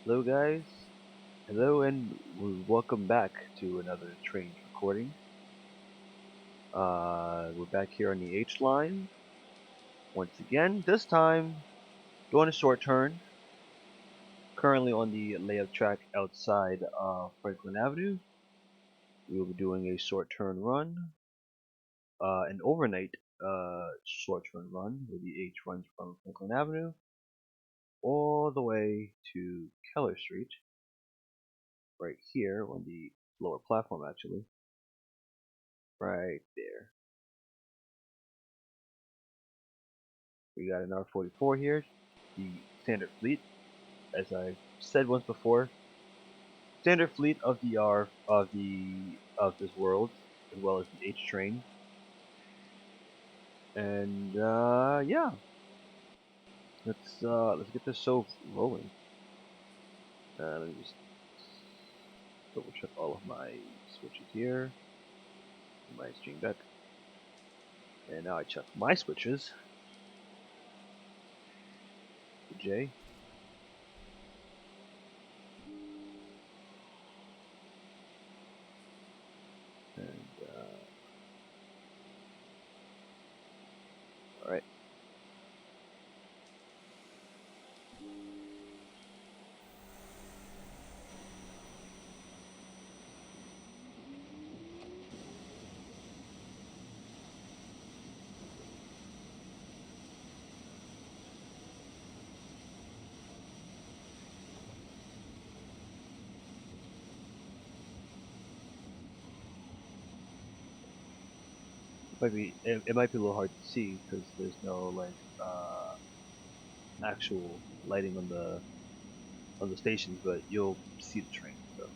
Hello guys, hello and welcome back to another Trainz recording. We're back here on the H line once again. This time doing a short turn. Currently on the layup track outside Franklin Avenue. We will be doing a short turn run, an overnight short turn run where the H runs from Franklin Avenue all the way to Keller Street, right here on the lower platform actually, right there. We got an R44 here, the standard fleet, as I said once before, standard fleet of the R of this world, as well as the H train, and yeah, let's get this show rolling. Let me just double check all of my switches here, my stream deck, and now I check my switches. The J. And all right. It might be a little hard to see because there's no like actual lighting on the stations, but you'll see the train. So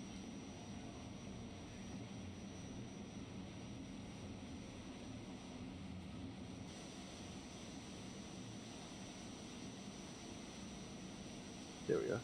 there we go.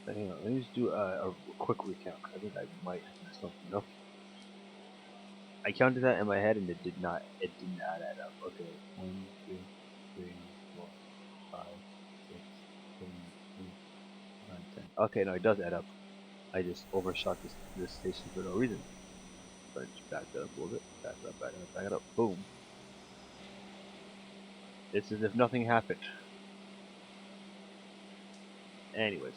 Hang on, let me just do a quick recount. I think I might have messed something up. I counted that in my head and it did not. It did not add up. Okay, 1, 2, 3, 4, 5, 6, 7, 8, 9, 10. Okay, no, it does add up. I just overshot this station for no reason. So I just backed it up a little bit. Back it up, back it up, back it up. Boom. It's as if nothing happened. Anyways,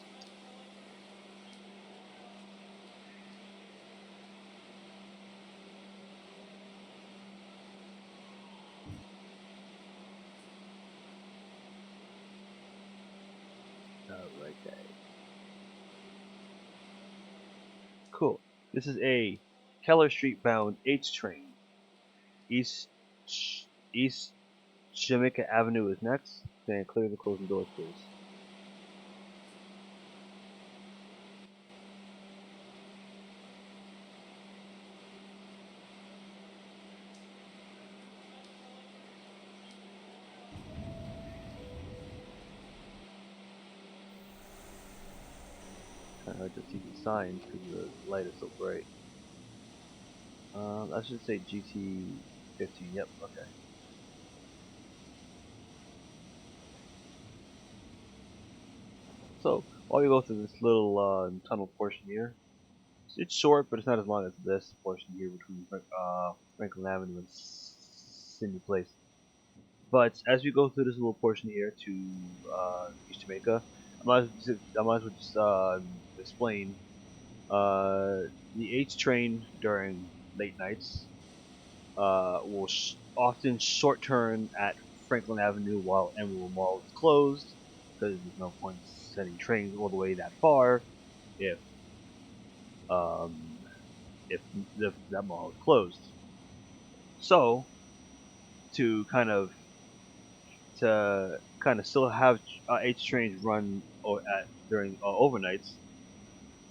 okay. Cool. This is a Keller Street bound H train. East East Jamaica Avenue is next. Then clear the closing doors, please. Kind of hard to see the signs because the light is so bright. I should say GT15. Yep. Okay. So while we go through this little tunnel portion here, it's short, but it's not as long as this portion here between Franklin Avenue and Sydney Place. But as we go through this little portion here to East Jamaica, I might as well just explain the H train during late nights will often short turn at Franklin Avenue while Emerald Mall is closed because there's no point sending trains all the way that far if um, if that mall is closed. So to kind of still have H trains run during overnights,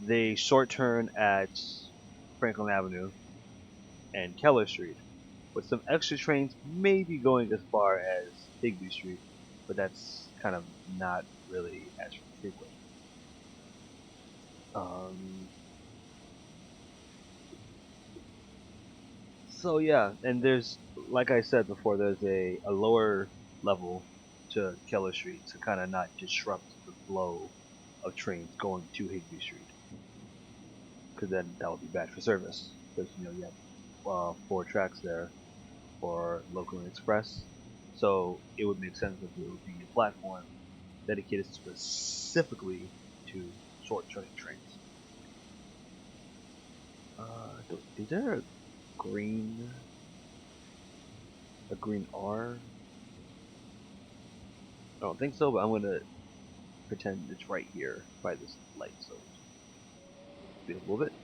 they short turn at Franklin Avenue and Keller Street, with some extra trains maybe going as far as Higby Street, but that's kind of not really as frequent. Um, so yeah, and there's, like I said before, there's a lower level to Keller Street to kind of not disrupt the flow of trains going to Higby Street, because then that would be bad for service. Because you have four tracks there for local and express, so it would make sense that there would be a platform dedicated specifically to short turning trains. Is there green a green R? I don't think so, but I'm gonna pretend it's right here by this light. So speed up a little bit.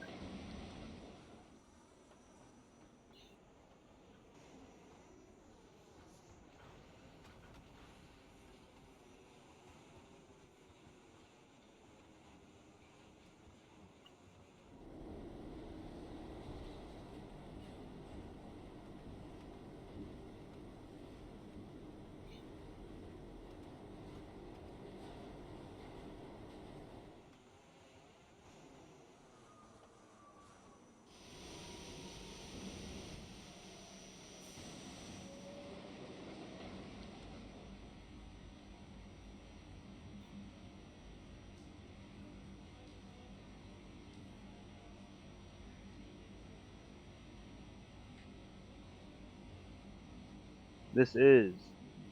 This is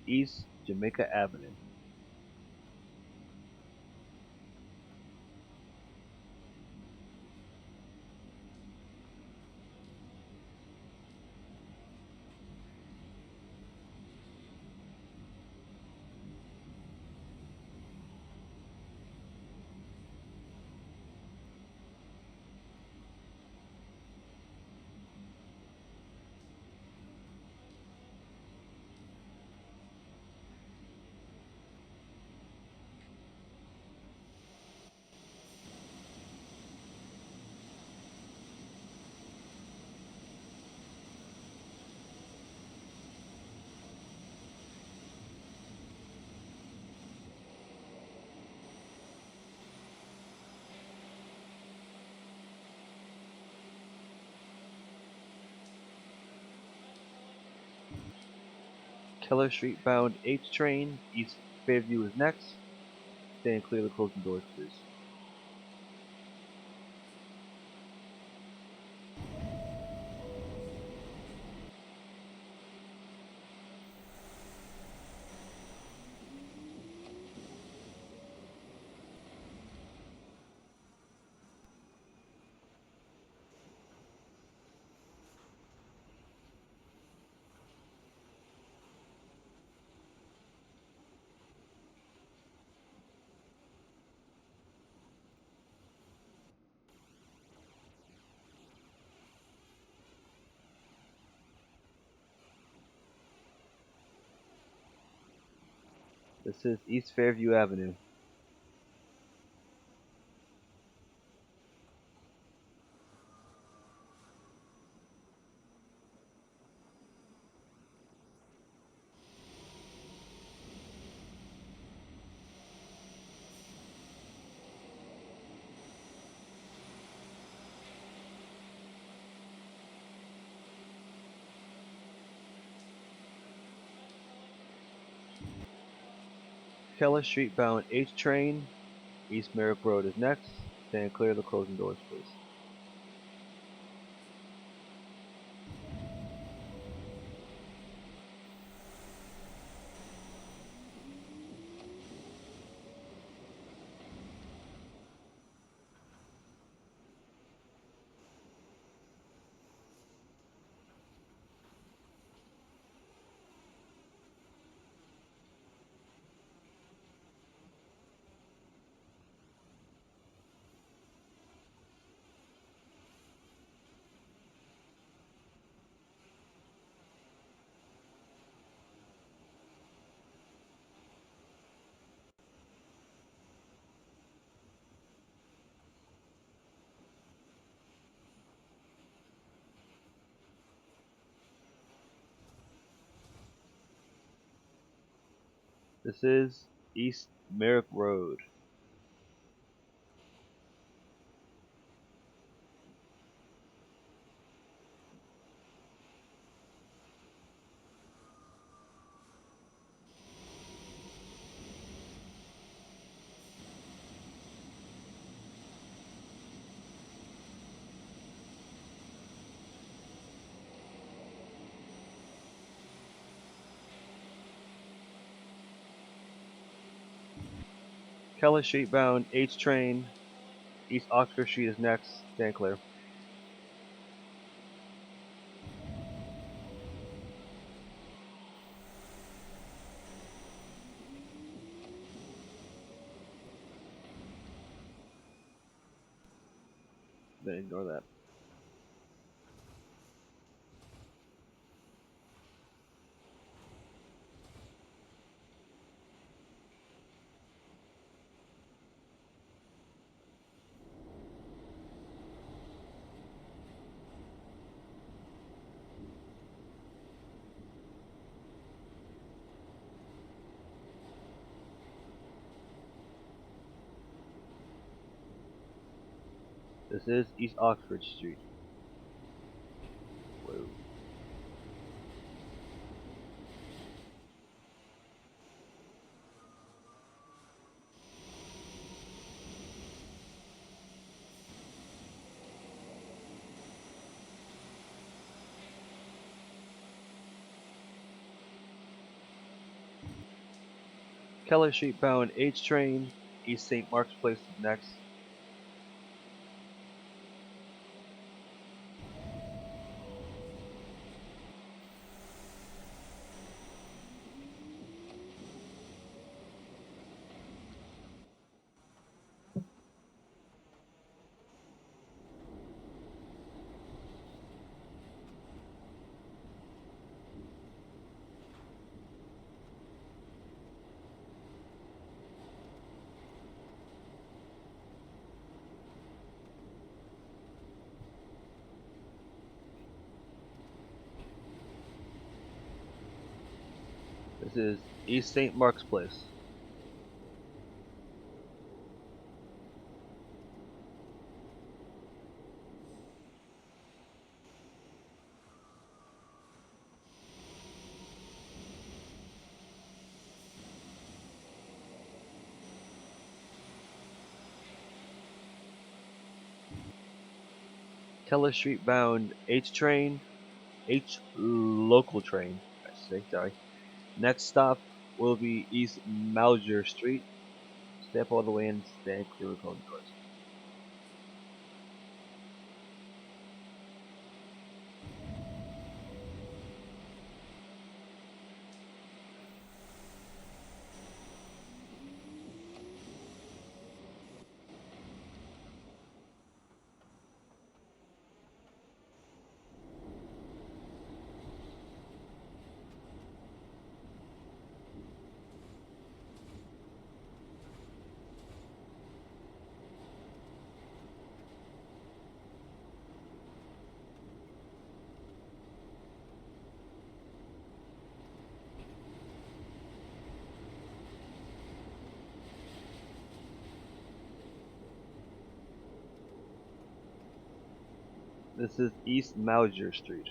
East Jamaica Avenue. Keller Street bound H train, East Fairview is next. Stand clear of the closing doors, please. This is East Fairview Avenue. Keller Street bound H train, East Merrick Road is next. Stand clear of the closing doors, please. This is East Merrick Road. Keller Street bound H train. East Oxford Street is next. Stand clear. Then ignore that. This is East Oxford Street. Whoa. Keller Street bound H train. East St. Mark's Place is next. This is East St. Mark's Place. Keller Street bound H train. H local train. I should say, sorry. Next stop will be East Mauger Street. Step all the way in, stand clear of closed doors. This is East Mauger Street.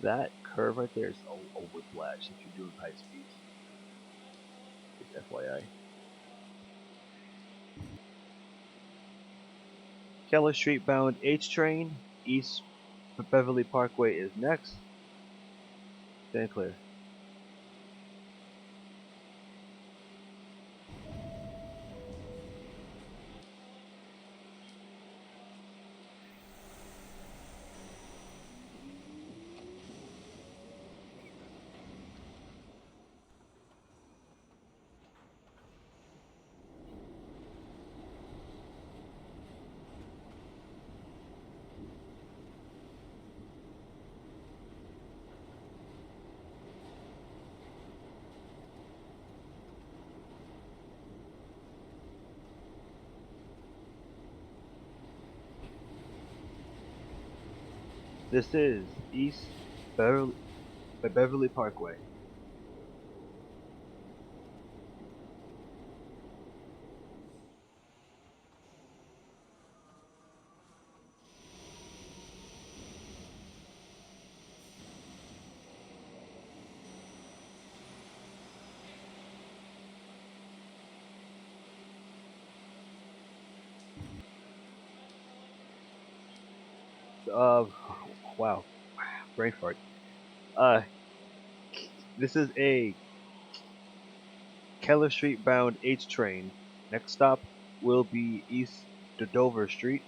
That curve right there is a whiplash if you're doing high speeds. Just FYI. Keller Street bound H train. East Beverly Parkway is next. Stand clear. This is East Beverly, Beverly Parkway. Uh, wow, brain fart. Uh, this is a Keller Street bound H train. Next stop will be East Dover Street,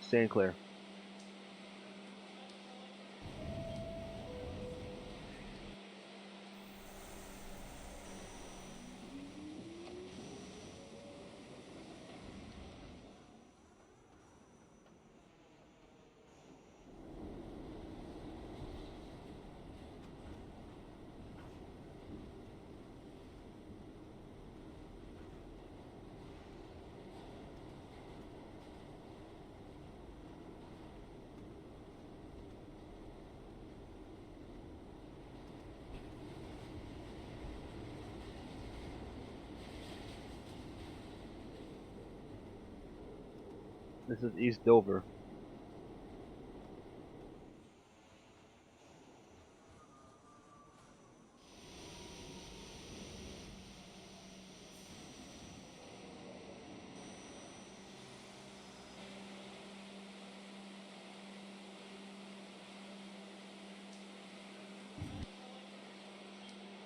St. Clair. This is East Dover.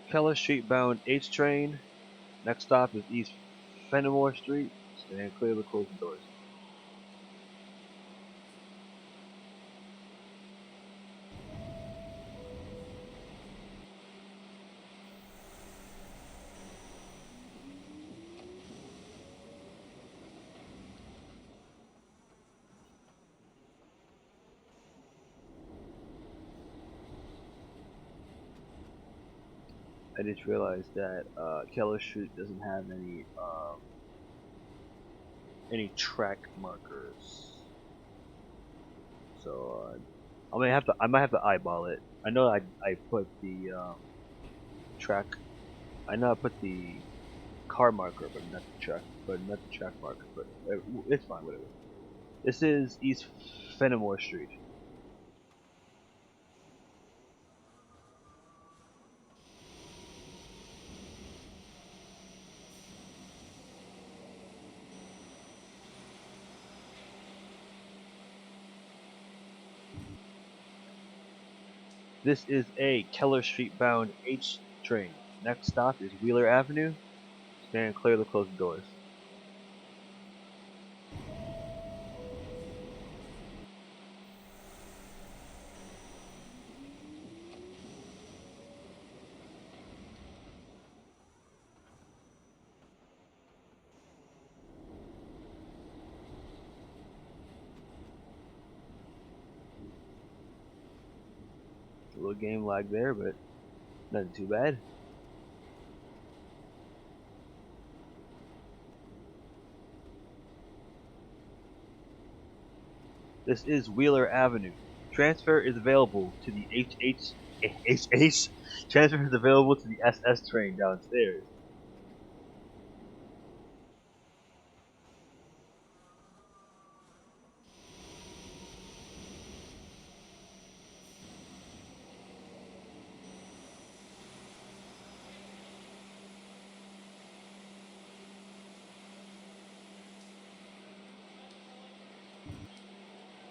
Keller Street bound H train. Next stop is East Fenimore Street. Stand clear of the closing doors. I just realized that Keller Street doesn't have any track markers, so I might have to eyeball it. I know I put the track. I know I put the car marker, but not the track marker. But it's fine, whatever. This is East Fenimore Street. This is a Keller Street bound H train. Next stop is Wheeler Avenue. Stand clear of the closing doors. A little game lag there, but nothing too bad. This is Wheeler Avenue. Transfer is available to the HH. Transfer is available to the SS train downstairs.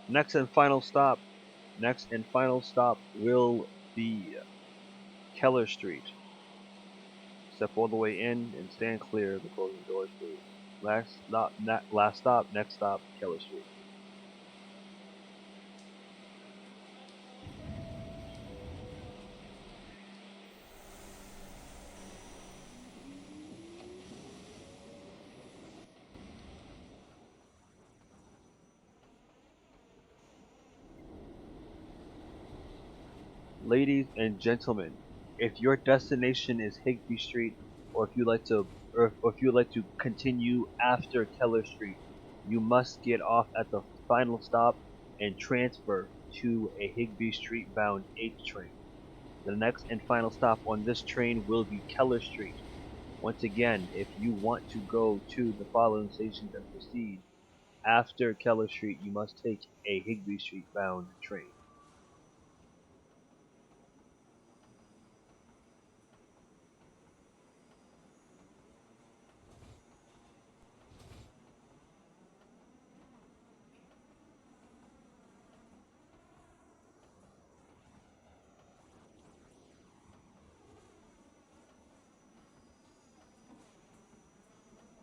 Next and final stop. Next and final stop will be Keller Street. Step all the way in and stand clear of the closing doors, please. Last stop, next stop, Keller Street. Ladies and gentlemen, if your destination is Higby Street, or if you like to continue after Keller Street, you must get off at the final stop and transfer to a Higbee Street bound H train. The next and final stop on this train will be Keller Street. Once again, if you want to go to the following stations and proceed after Keller Street, you must take a Higbee Street bound train.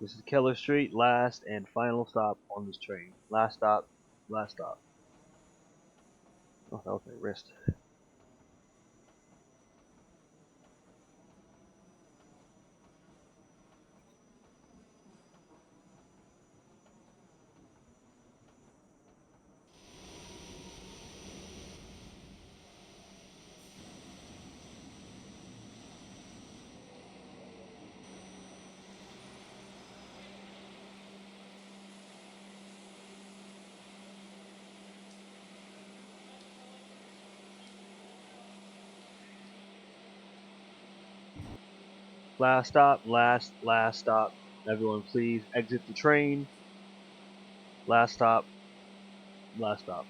This is Keller Street, last and final stop on this train. Last stop, last stop. Oh, that was my wrist. Last stop, last stop. Everyone please exit the train. Last stop, last stop.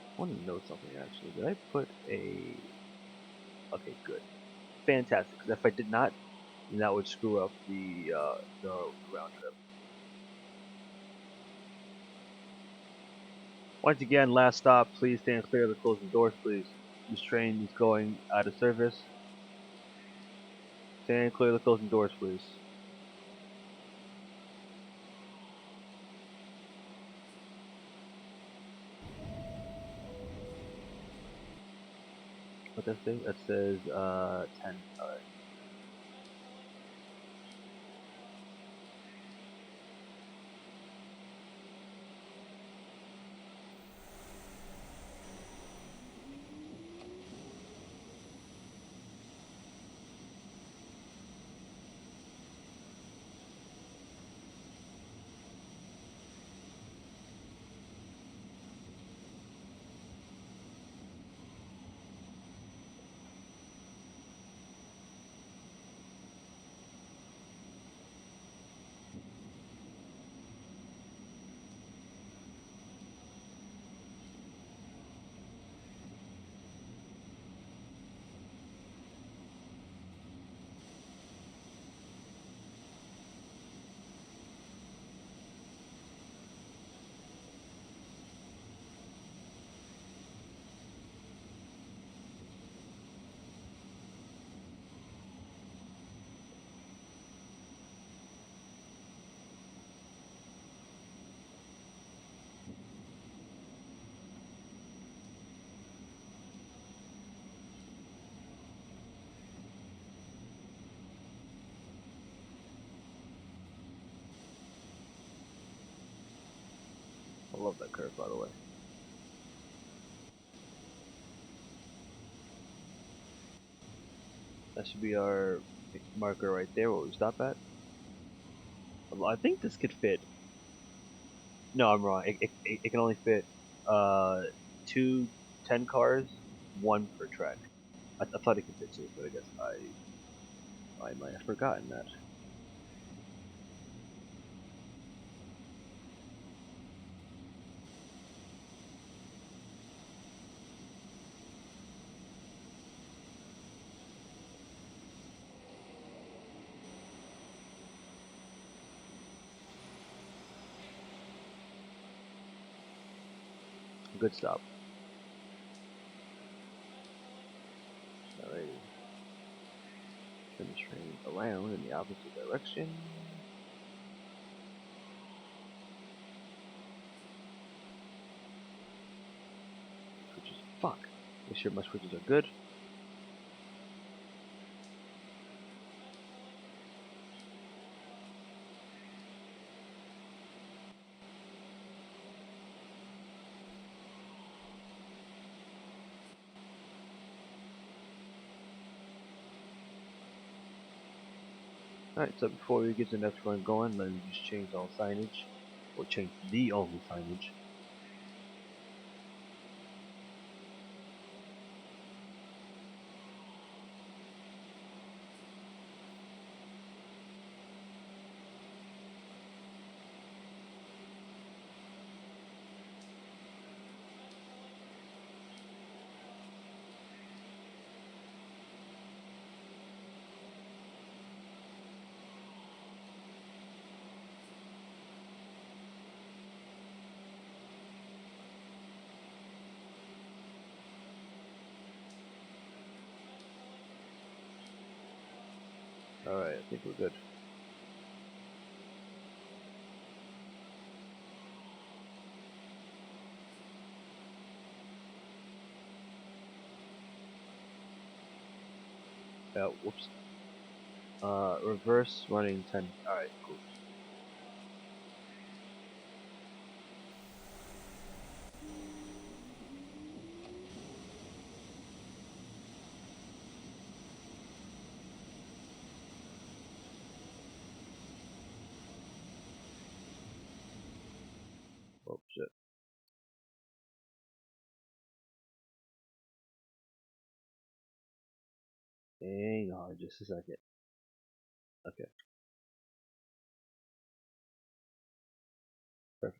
I want to know something actually. Did I put a... Okay, good. Fantastic, because if I did not, then that would screw up the round trip. Once again, last stop, please stand clear of the closing doors, please. This train is going out of service. Stand clear of the closing doors, please. What does that say? That says 10. Alright. I love that curve, by the way. That should be our marker right there, where we stop at. I think this could fit. No, I'm wrong. It can only fit two 10 cars, one per track. I thought it could fit two, but I guess I might have forgotten that. Good stop. Alrighty. Turn the train around in the opposite direction. Switches. Fuck. Make sure my switches are good. Alright, so before we get the next one going, let me just change all signage. Or change the only signage. Alright, I think we're good. Whoops. Reverse running 10. Alright, cool. Oh shit. Hang on just a second. Okay, perfect.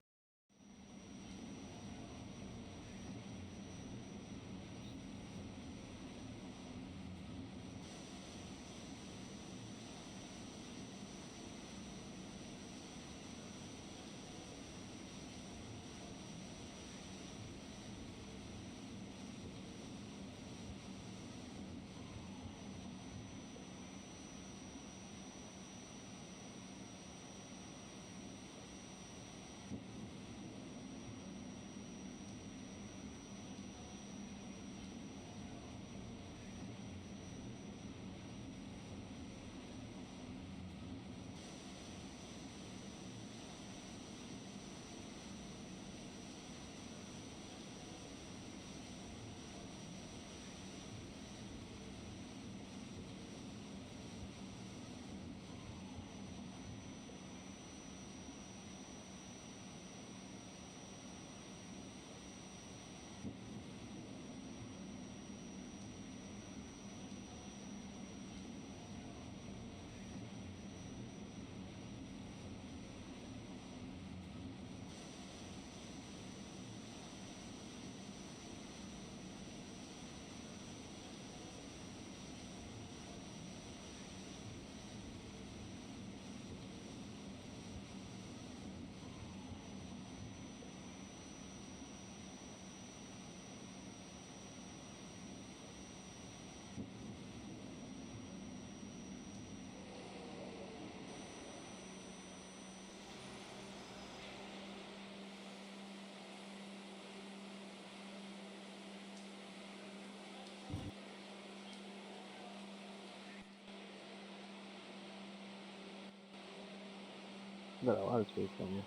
Got a lot of space down here.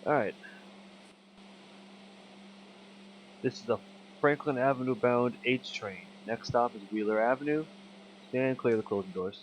Alright, this is the Franklin Avenue bound H train. Next stop is Wheeler Avenue. Stand clear of the closing doors.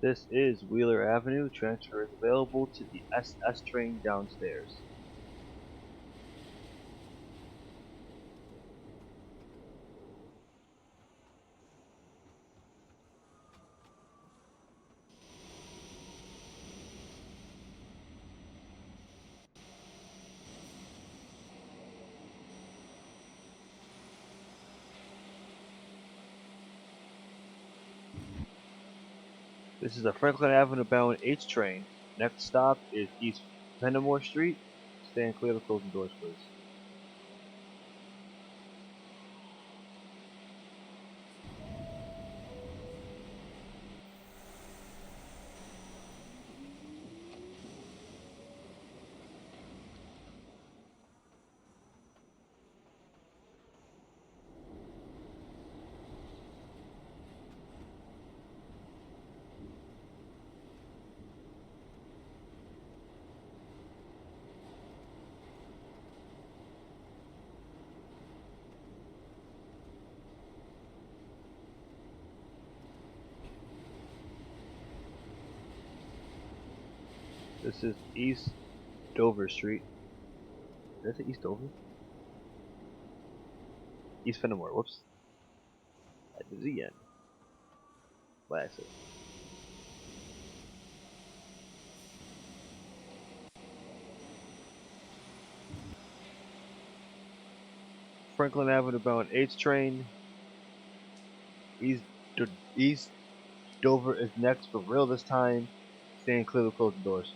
This is Wheeler Avenue. Transfer is available to the SS train downstairs. This is a Franklin Avenue bound H train. Next stop is East Fenimore Street. Stand clear of closing doors, please. This is East Dover Street. Did I say East Dover? East Fenimore, whoops. I did it again. By accident. Franklin Avenue bound H train. East, East Dover is next for real this time. Stand clear of closing doors.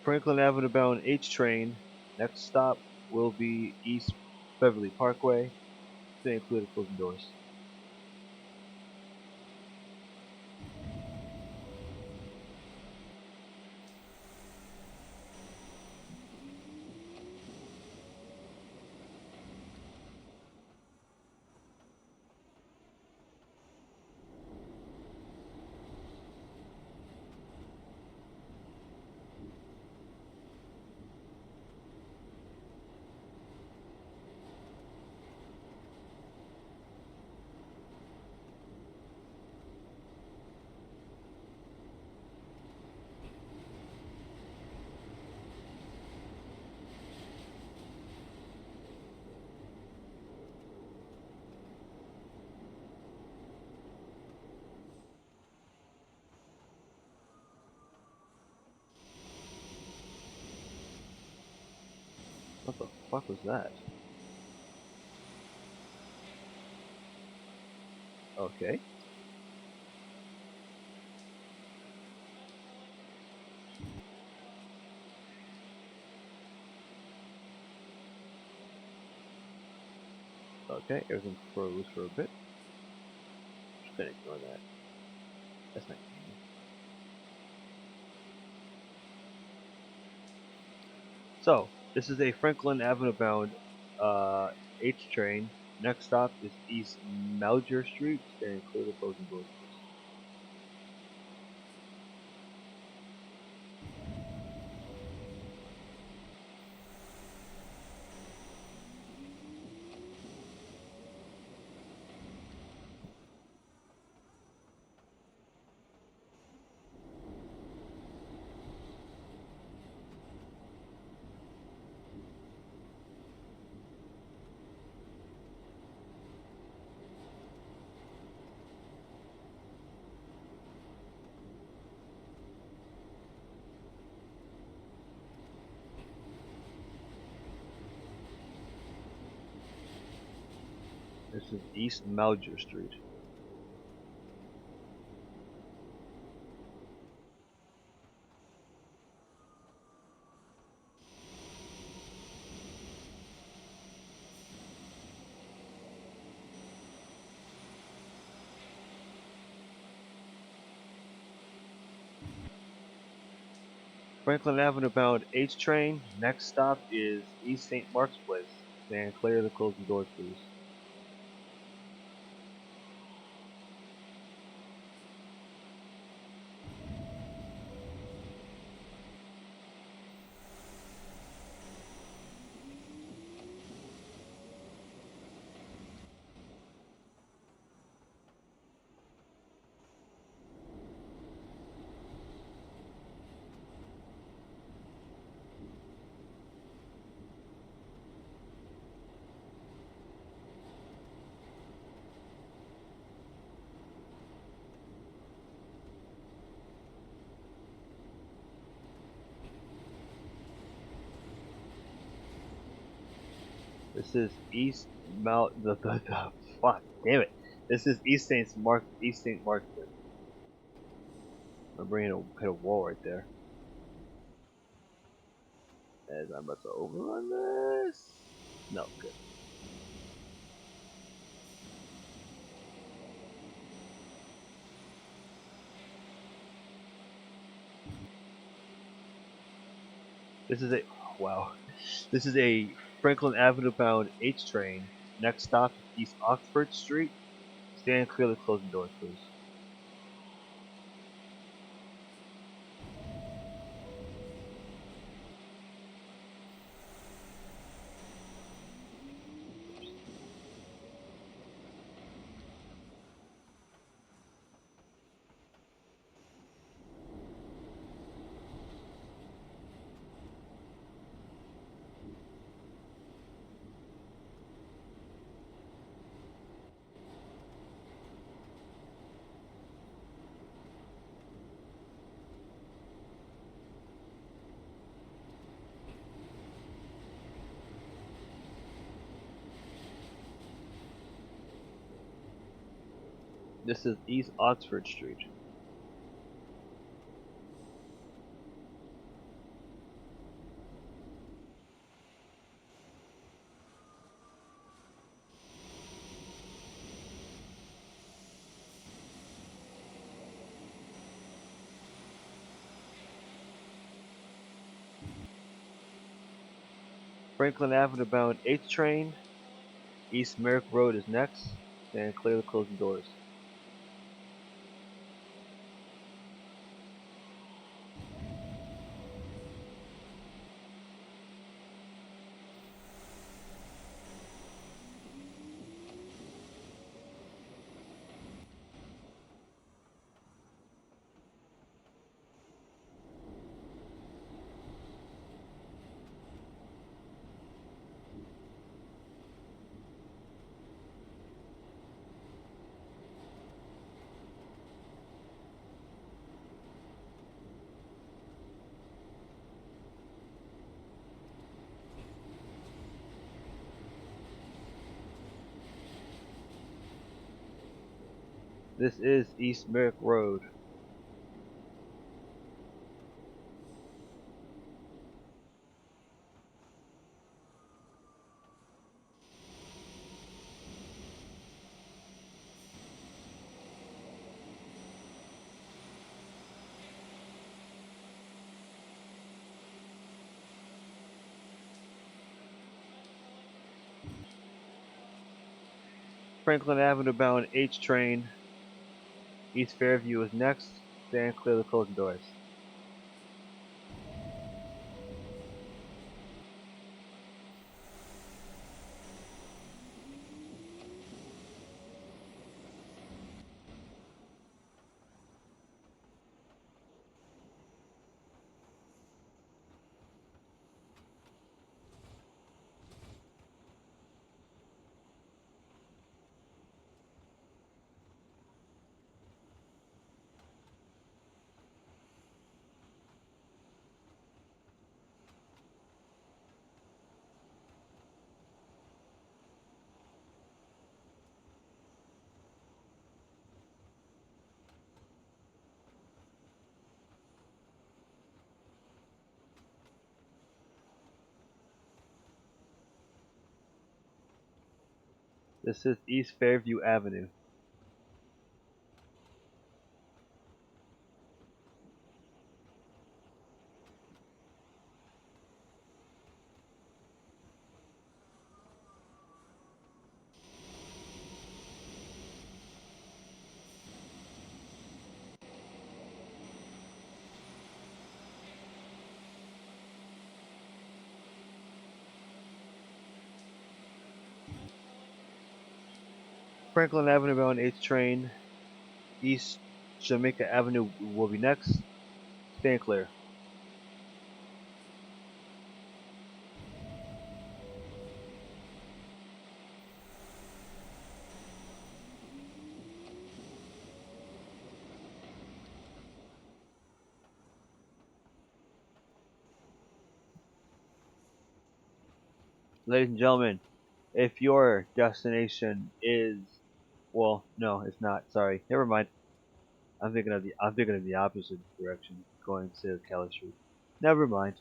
Franklin Avenue bound H train. Next stop will be East Beverly Parkway. Stand clear of closing doors. What the fuck was that? Okay. Okay, everything froze for a bit. Just gonna ignore that. That's not good. So, this is a Franklin Avenue bound H train. Next stop is East Melger Street. Stand clear of closing doors. This is East Mauger Street. Franklin Avenue bound H train. Next stop is East St. Mark's Place. Stand clear of the closing doors, please. This is East Mount the fuck damn it. This is East St. Mark's Place. I'm bringing hit a wall right there. As I'm about to overrun this. No, good. This is a wow. This is a Franklin Avenue bound H train. Next stop is East Oxford Street. Stand clear of the closing doors, please. This is East Oxford Street. Franklin Avenue bound H train. East Merrick Road is next. Stand clear of the closing doors. This is East Merrick Road. Franklin Avenue bound H train. East Fairview is next. Stand clear of the closing doors. This is East Fairview Avenue. Franklin Avenue bound H train. East Jamaica Avenue will be next. Stand clear. Ladies and gentlemen, if your destination is, well, no, it's not. Sorry, never mind. I'm thinking of the opposite direction, going to Keller Street. Never mind.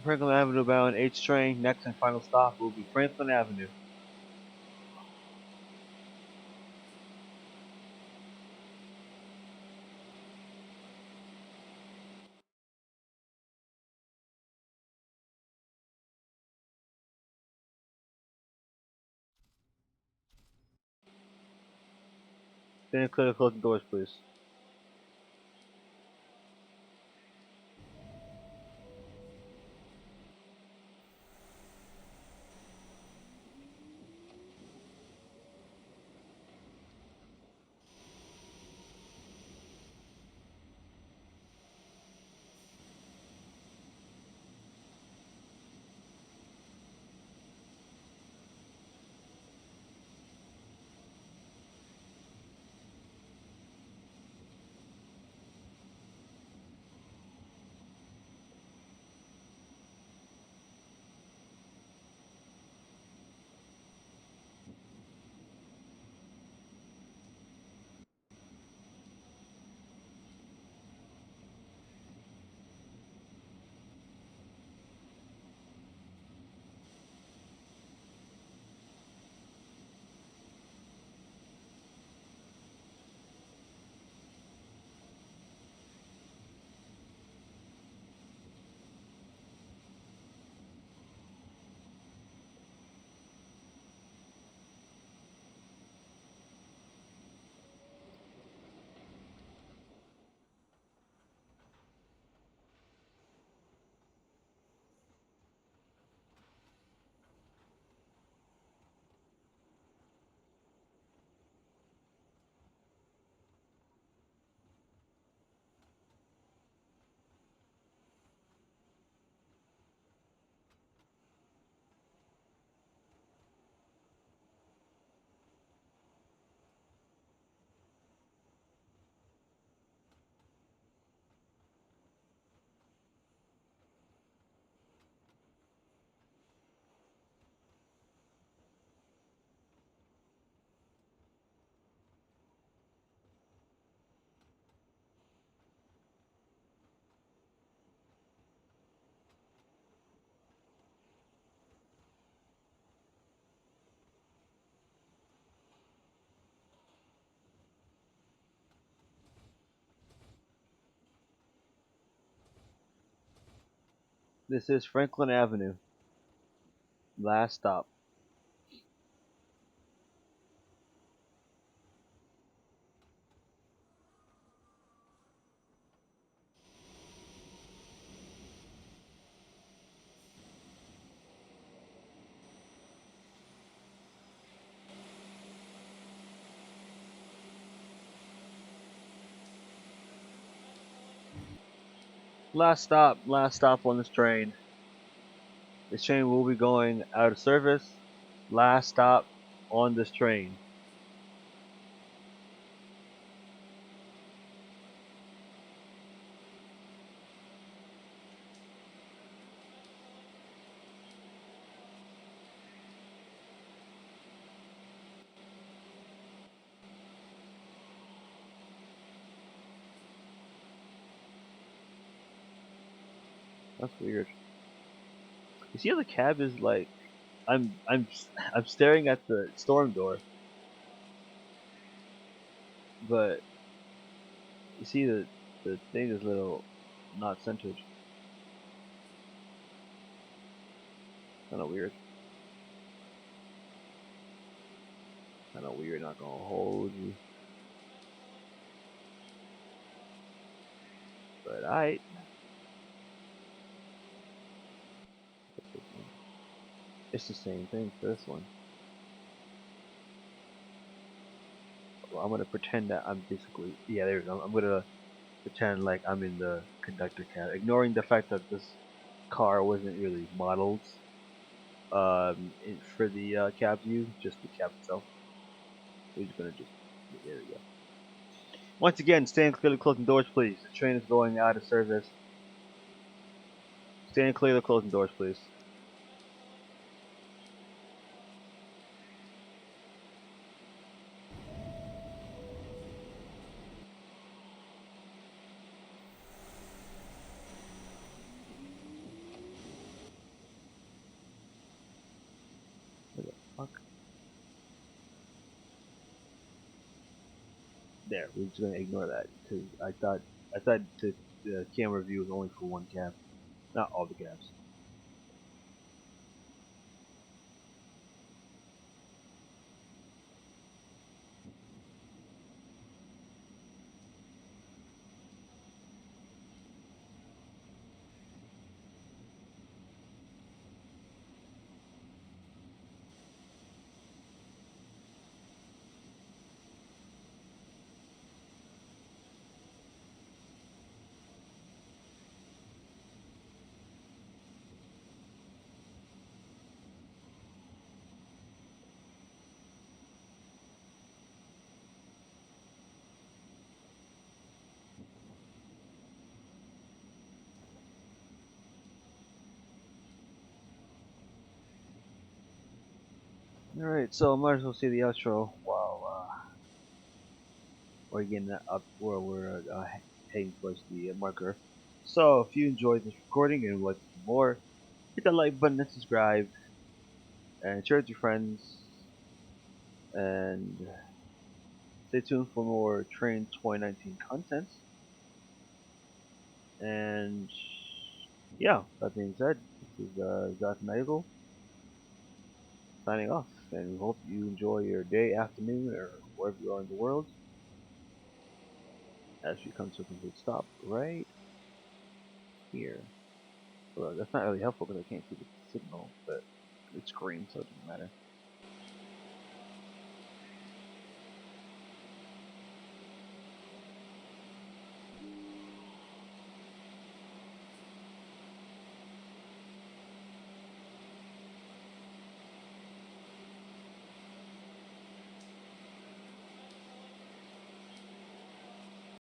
Franklin Avenue bound H train. Next and final stop will be Franklin Avenue. Stand clear to close the doors, please. This is Franklin Avenue. Last stop. Last stop on this train. This train will be going out of service. Last stop on this train. That's weird. You see how the cab is like I'm staring at the storm door, but you see the thing is a little not centered. Kinda weird. Kinda weird, not gonna hold you. But it's the same thing for this one. Well, I'm gonna pretend that I'm basically there we go. I'm gonna pretend like I'm in the conductor cab, ignoring the fact that this car wasn't really modeled for the cab view, just the cab itself. We're just gonna there we go. Once again, stand clear of the closing doors, please. The train is going out of service. Stand clear of the closing doors, please. What the fuck? There, we're just gonna ignore that because I thought the camera view was only for one cab, not all the cabs. All right, so might as well see the outro while we're getting that up where we're heading towards the marker. So if you enjoyed this recording and would like to see more, hit that like button and subscribe, and share it with your friends, and stay tuned for more Trainz2019 content. And yeah, that being said, this is NightEagle signing off, and we hope you enjoy your day, afternoon, or wherever you are in the world as we come to a complete stop right here. Well, that's not really helpful because I can't see the signal, but it's green, so it doesn't matter.